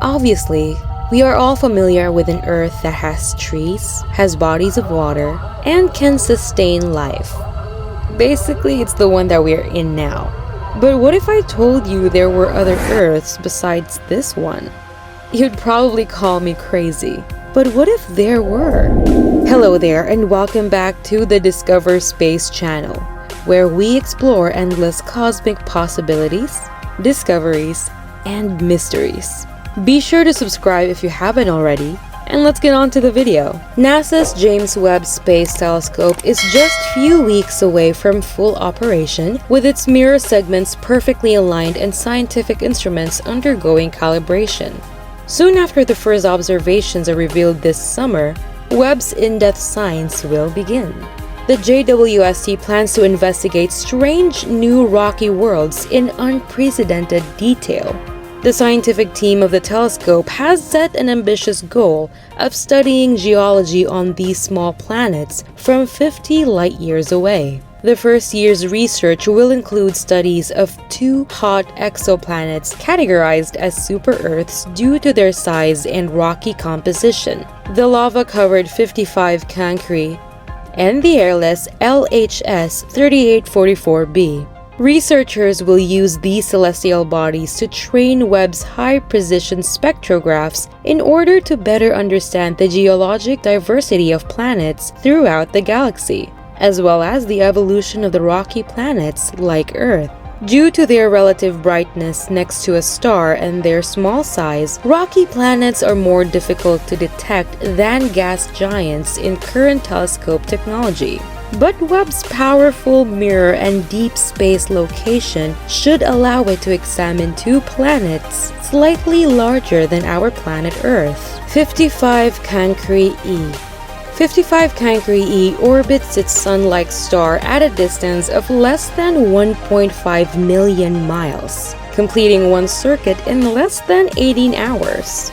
Obviously, we are all familiar with an Earth that has trees, has bodies of water, and can sustain life. Basically, it's the one that we're in now. But what if I told you there were other Earths besides this one? You'd probably call me crazy. But what if there were? Hello there, and welcome back to the Discover Space channel, where we explore endless cosmic possibilities, discoveries, and mysteries. Be sure to subscribe if you haven't already, and let's get on to the video. NASA's James Webb Space Telescope is just few weeks away from full operation, with its mirror segments perfectly aligned and scientific instruments undergoing calibration. Soon after the first observations are revealed this summer, Webb's in-depth science will begin. The JWST plans to investigate strange new rocky worlds in unprecedented detail. The scientific team of the telescope has set an ambitious goal of studying geology on these small planets from 50 light-years away. The first year's research will include studies of 2 hot exoplanets categorized as super-Earths due to their size and rocky composition: the lava-covered 55 Cancri and the airless LHS 3844b. Researchers will use these celestial bodies to train Webb's high-precision spectrographs in order to better understand the geologic diversity of planets throughout the galaxy, as well as the evolution of the rocky planets like Earth. Due to their relative brightness next to a star and their small size, rocky planets are more difficult to detect than gas giants in current telescope technology. But Webb's powerful mirror and deep space location should allow it to examine 2 planets slightly larger than our planet Earth. 55 Cancri E. 55 Cancri E orbits its sun-like star at a distance of less than 1.5 million miles, completing one circuit in less than 18 hours.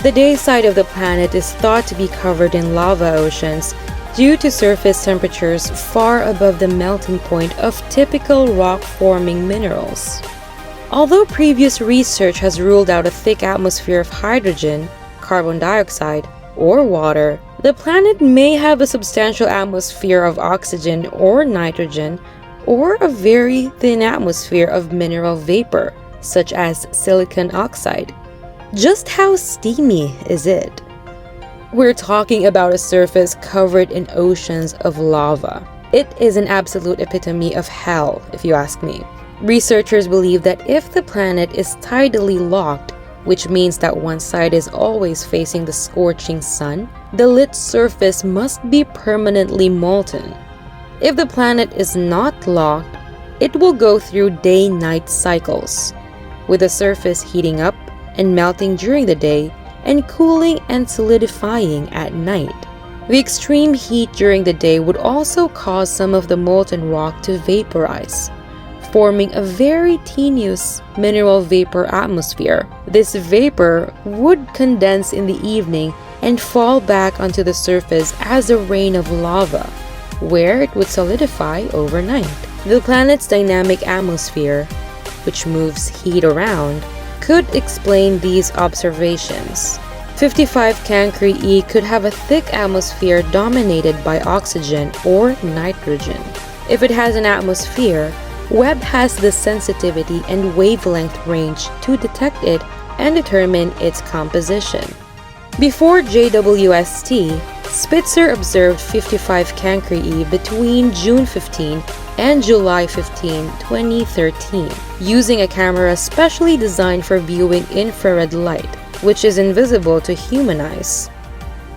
The day side of the planet is thought to be covered in lava oceans due to surface temperatures far above the melting point of typical rock-forming minerals. Although previous research has ruled out a thick atmosphere of hydrogen, carbon dioxide, or water, the planet may have a substantial atmosphere of oxygen or nitrogen, or a very thin atmosphere of mineral vapor, such as silicon oxide. Just how steamy is it? We're talking about a surface covered in oceans of lava. It is an absolute epitome of hell, if you ask me. Researchers believe that if the planet is tidally locked, which means that one side is always facing the scorching sun, the lit surface must be permanently molten. If the planet is not locked, it will go through day-night cycles, with the surface heating up and melting during the day and cooling and solidifying at night. The extreme heat during the day would also cause some of the molten rock to vaporize, forming a very tenuous mineral vapor atmosphere. This vapor would condense in the evening and fall back onto the surface as a rain of lava, where it would solidify overnight. The planet's dynamic atmosphere, which moves heat around, could explain these observations. 55 Cancri E could have a thick atmosphere dominated by oxygen or nitrogen. If it has an atmosphere, Webb has the sensitivity and wavelength range to detect it and determine its composition. Before JWST, Spitzer observed 55 Cancri E between June 15 and July 15, 2013, using a camera specially designed for viewing infrared light, which is invisible to human eyes.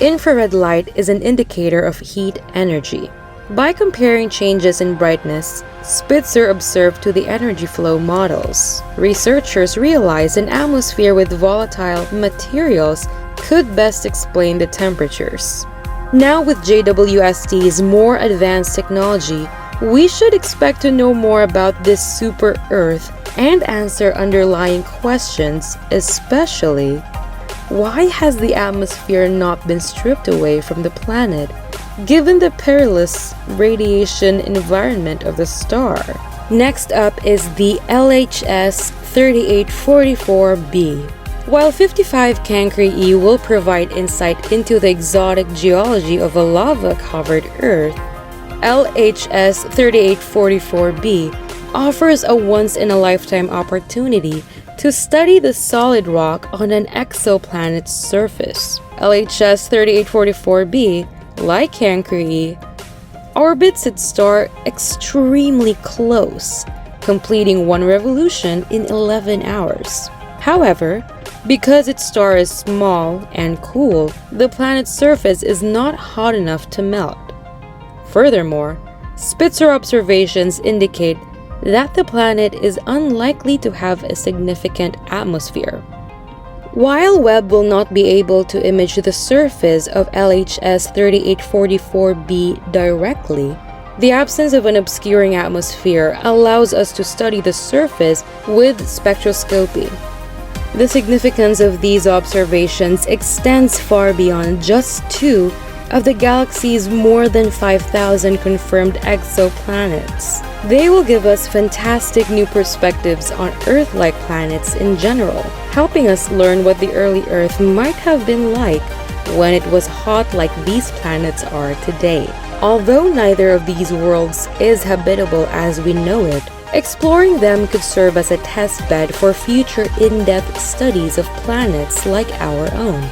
Infrared light is an indicator of heat energy. By comparing changes in brightness, Spitzer observed to the energy flow models. Researchers realized an atmosphere with volatile materials could best explain the temperatures. Now with JWST's more advanced technology, we should expect to know more about this super-Earth and answer underlying questions, especially, why has the atmosphere not been stripped away from the planet, given the perilous radiation environment of the star? Next up is the LHS 3844b. While 55 Cancri will provide insight into the exotic geology of a lava-covered Earth, LHS 3844b offers a once-in-a-lifetime opportunity to study the solid rock on an exoplanet's surface. LHS 3844b, like Cancri, orbits its star extremely close, completing one revolution in 11 hours. However, because its star is small and cool, the planet's surface is not hot enough to melt. Furthermore, Spitzer observations indicate that the planet is unlikely to have a significant atmosphere. While Webb will not be able to image the surface of LHS 3844b directly, the absence of an obscuring atmosphere allows us to study the surface with spectroscopy. The significance of these observations extends far beyond just 2 of the galaxy's more than 5,000 confirmed exoplanets. They will give us fantastic new perspectives on Earth-like planets in general, helping us learn what the early Earth might have been like when it was hot like these planets are today. Although neither of these worlds is habitable as we know it, exploring them could serve as a test bed for future in-depth studies of planets like our own.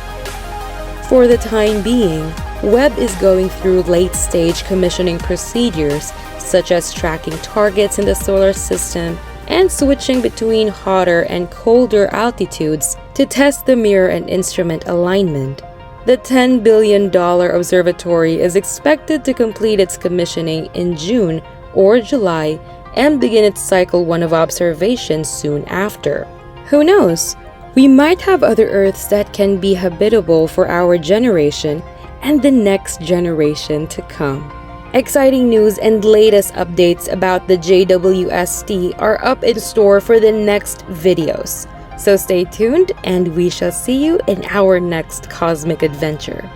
For the time being, Webb is going through late-stage commissioning procedures such as tracking targets in the solar system and switching between hotter and colder altitudes to test the mirror and instrument alignment. The $10 billion observatory is expected to complete its commissioning in June or July and begin its cycle 1 of observations soon after. Who knows? We might have other Earths that can be habitable for our generation and the next generation to come. Exciting news and latest updates about the JWST are up in store for the next videos. So stay tuned and we shall see you in our next cosmic adventure.